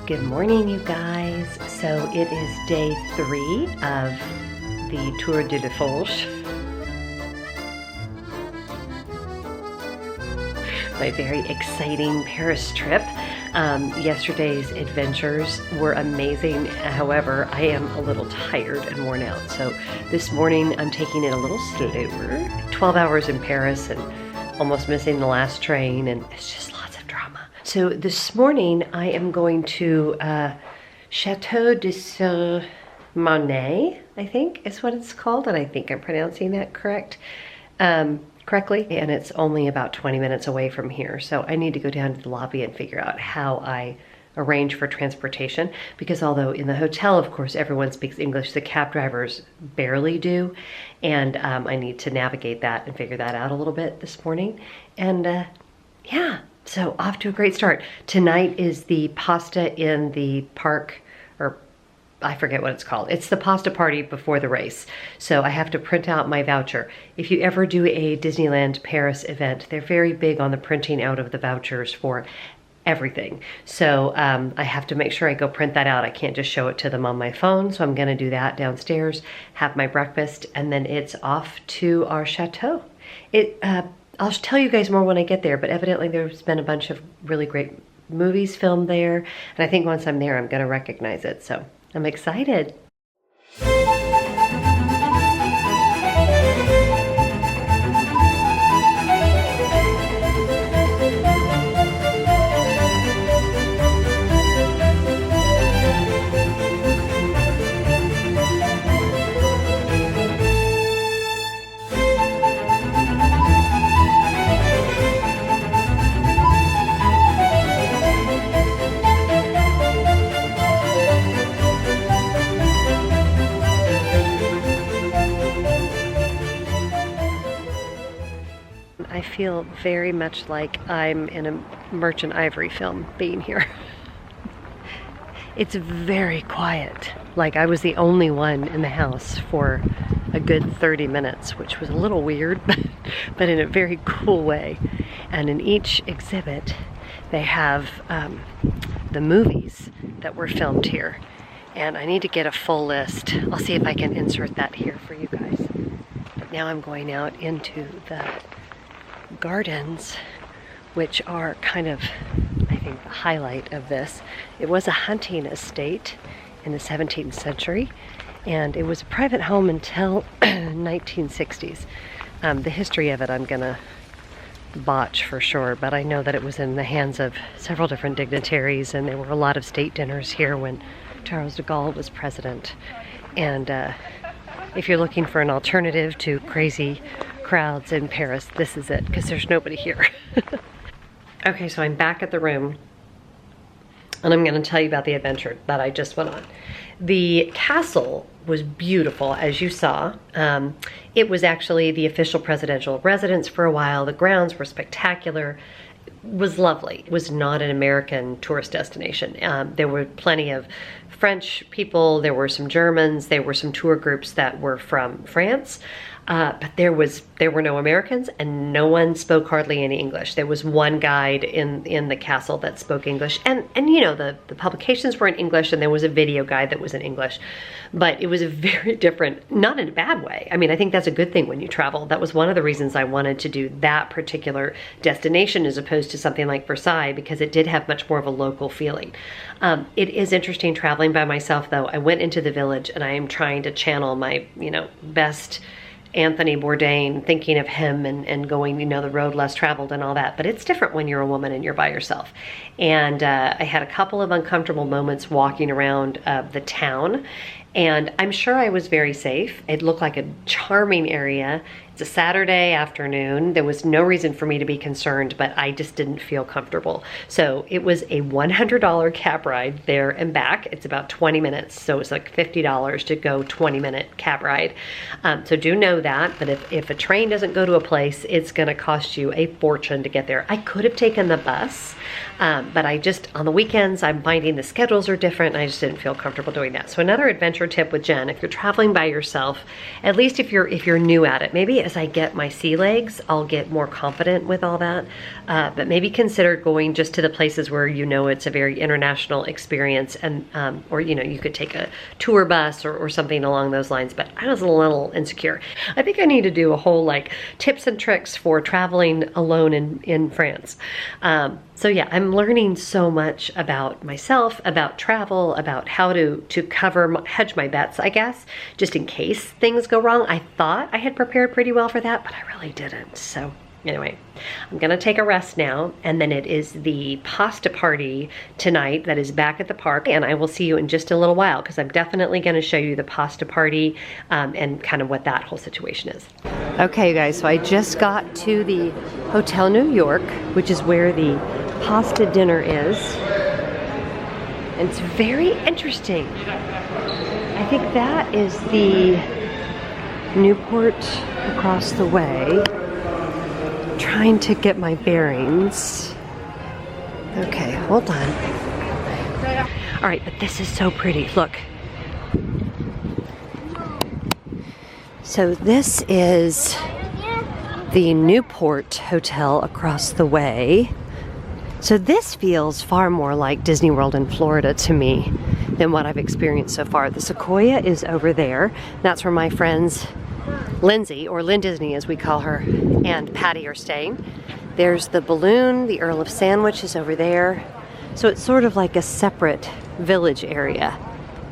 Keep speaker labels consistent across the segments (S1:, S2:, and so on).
S1: Good morning, you guys. So it is day 3 of the Tour de Lefforge. My very exciting Paris trip. Yesterday's adventures were amazing. However, I am a little tired and worn out. So this morning I'm taking it a little slower. 12 hours in Paris and almost missing the last train, and it's just lots of drama. So this morning I am going to Chateau de Champs-Sur-Marne, I think is what it's called, and I think I'm pronouncing that correctly. And it's only about 20 minutes away from here. So I need to go down to the lobby and figure out how I arrange for transportation, because although in the hotel, of course, everyone speaks English, the cab drivers barely do. And I need to navigate that and figure that out a little bit this morning. And yeah, so off to a great start. Tonight is the pasta in the park, or I forget what it's called. It's the pasta party before the race. So I have to print out my voucher. If you ever do a Disneyland Paris event, they're very big on the printing out of the vouchers for everything. So I have to make sure I go print that out. I can't just show it to them on my phone. So I'm gonna do that downstairs, have my breakfast, and then it's off to our chateau. I'll tell you guys more when I get there, but evidently there's been a bunch of really great movies filmed there. And I think once I'm there, I'm gonna recognize it. So I'm excited. I feel very much like I'm in a Merchant Ivory film being here. It's very quiet. Like I was the only one in the house for a good 30 minutes, which was a little weird, but in a very cool way. And in each exhibit, they have the movies that were filmed here. And I need to get a full list. I'll see if I can insert that here for you guys. But now I'm going out into the gardens, which are kind of, I think, the highlight of this. It was a hunting estate in the 17th century, and it was a private home until 1960s. The history of it I'm gonna botch for sure, but I know that it was in the hands of several different dignitaries, and there were a lot of state dinners here when Charles de Gaulle was president. And if you're looking for an alternative to crazy crowds in Paris, this is it, because there's nobody here. Okay, so I'm back at the room, and I'm going to tell you about the adventure that I just went on. The castle was beautiful, as you saw. It was actually the official presidential residence for a while. The grounds were spectacular. It was lovely. It was not an American tourist destination. There were plenty of French people, there were some Germans, there were some tour groups that were from France. But there were no Americans, and no one spoke hardly any English. There was one guide in the castle that spoke English, and you know, the publications were in English, and there was a video guide that was in English. But it was a very different, not in a bad way. I mean, I think that's a good thing when you travel. That was one of the reasons I wanted to do that particular destination as opposed to something like Versailles, because it did have much more of a local feeling. It is interesting traveling by myself, though. I went into the village, and I am trying to channel my, best Anthony Bourdain, thinking of him and going, the road less traveled and all that. But it's different when you're a woman and you're by yourself. And I had a couple of uncomfortable moments walking around the town, and I'm sure I was very safe. It looked like a charming area. It's a Saturday afternoon. There was no reason for me to be concerned, but I just didn't feel comfortable. So it was a $100 cab ride there and back. It's about 20 minutes, so it's like $50 to go 20-minute cab ride. So do know that, but if a train doesn't go to a place, it's gonna cost you a fortune to get there. I could have taken the bus, but on the weekends, I'm finding the schedules are different, and I just didn't feel comfortable doing that. So another adventure tip with Jen, if you're traveling by yourself, at least if you're new at it, maybe as I get my sea legs, I'll get more confident with all that. But maybe consider going just to the places where you know it's a very international experience, and or you know, you could take a tour bus or something along those lines. But I was a little insecure. I think I need to do a whole like tips and tricks for traveling alone in France. So yeah, I'm learning so much about myself, about travel, about how to hedge my bets, I guess, just in case things go wrong. I thought I had prepared pretty well for that, but I really didn't. So anyway, I'm gonna take a rest now, and then it is the pasta party tonight that is back at the park, and I will see you in just a little while, because I'm definitely gonna show you the pasta party and kind of what that whole situation is. Okay, you guys, so I just got to the Hotel New York, which is where the pasta dinner is. And it's very interesting. I think that is the Newport across the way. Trying to get my bearings. Okay, hold on. All right, but this is so pretty. Look. So this is the Newport Hotel across the way. So this feels far more like Disney World in Florida to me than what I've experienced so far. The Sequoia is over there. That's where my friends Lindsay, or Lynn Disney as we call her, and Patty are staying. There's the Balloon, the Earl of Sandwich is over there. So it's sort of like a separate village area.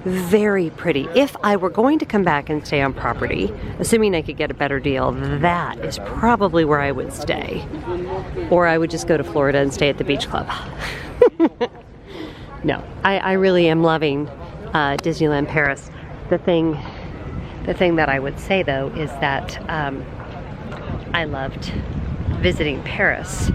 S1: Very pretty. If I were going to come back and stay on property, assuming I could get a better deal, that is probably where I would stay. Or I would just go to Florida and stay at the beach club. No, I really am loving Disneyland Paris. The thing that I would say though is that I loved visiting Paris.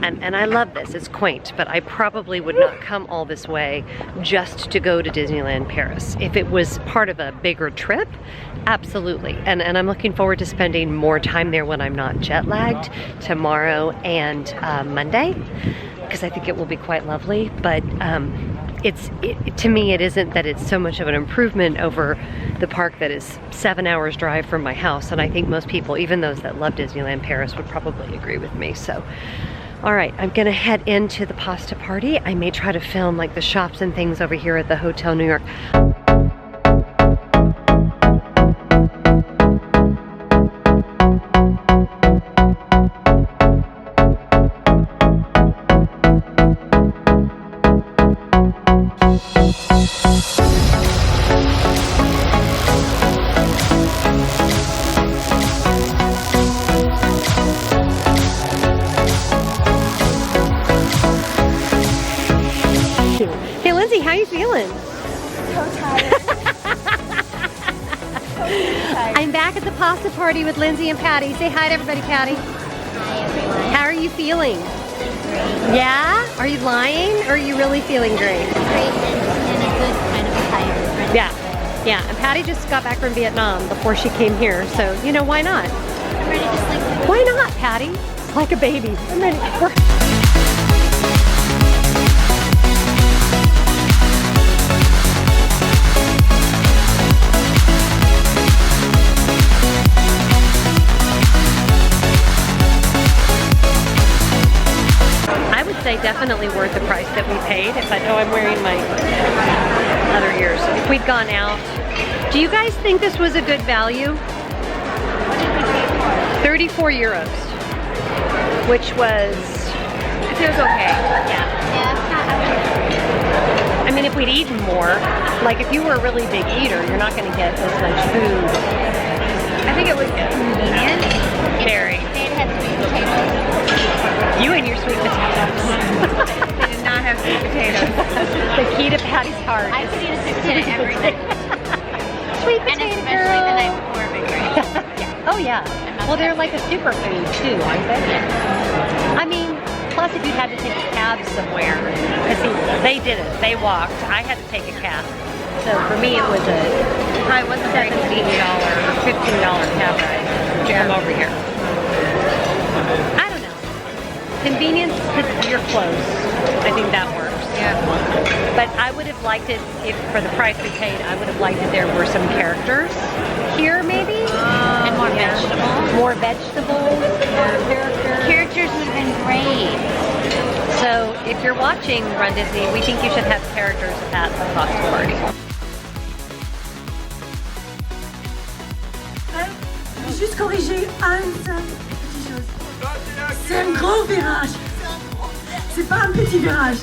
S1: And I love this, it's quaint, but I probably would not come all this way just to go to Disneyland Paris. If it was part of a bigger trip, absolutely. And I'm looking forward to spending more time there when I'm not jet lagged tomorrow and Monday, because I think it will be quite lovely. But to me, it isn't that it's so much of an improvement over the park that is 7 hours drive from my house. And I think most people, even those that love Disneyland Paris, would probably agree with me. So. All right, I'm gonna head into the pasta party. I may try to film like the shops and things over here at the Hotel New York. How you feeling?
S2: So tired.
S1: I'm back at the pasta party with Lindsay and Patty. Say hi to everybody, Patty.
S2: Hi, everyone.
S1: How are you feeling?
S2: Great.
S1: Yeah? Are you lying or are you really feeling great?
S2: Great and a good kind of tired.
S1: Yeah. Yeah, and Patty just got back from Vietnam before she came here, so you know, why not?
S2: I'm ready to sleep.
S1: Why not, Patty? It's like a baby. I'm ready. Definitely worth the price that we paid. If I know I'm wearing my other ears. If we'd gone out. Do you guys think this was a good value? 34 euros. Which was, it feels okay. Yeah. I mean, if we'd eaten more, like if you were a really big eater, you're not going to get as much food. I think it was convenient. Very.
S2: They had sweet potatoes.
S1: You and your sweet potatoes.
S2: They did not have sweet potatoes.
S1: The key to Patty's heart.
S2: I could eat a sweet potato every night.
S1: Sweet potato
S2: and especially the night before a big race.
S1: Yeah. Oh yeah. Well, they're like a superfood too, aren't they? Yeah. I mean, plus if you had to take a cab somewhere, because see, they did it. They walked. I had to take a cab. So for me, it was a $17 or $15 cab ride to come over here. I don't know. Convenience, because you're close. I think that works. Yeah. But I would have liked it, if for the price we paid, I would have liked it there were some characters here maybe. And
S2: more vegetables.
S1: More vegetables, more characters.
S2: Characters would have been great.
S1: So if you're watching Run Disney, we think you should have characters at the cocktail party.
S3: Je vais juste corriger une seule petite chose. C'est un gros virage. C'est pas un petit virage.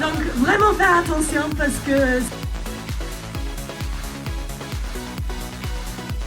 S3: Donc vraiment faire attention parce que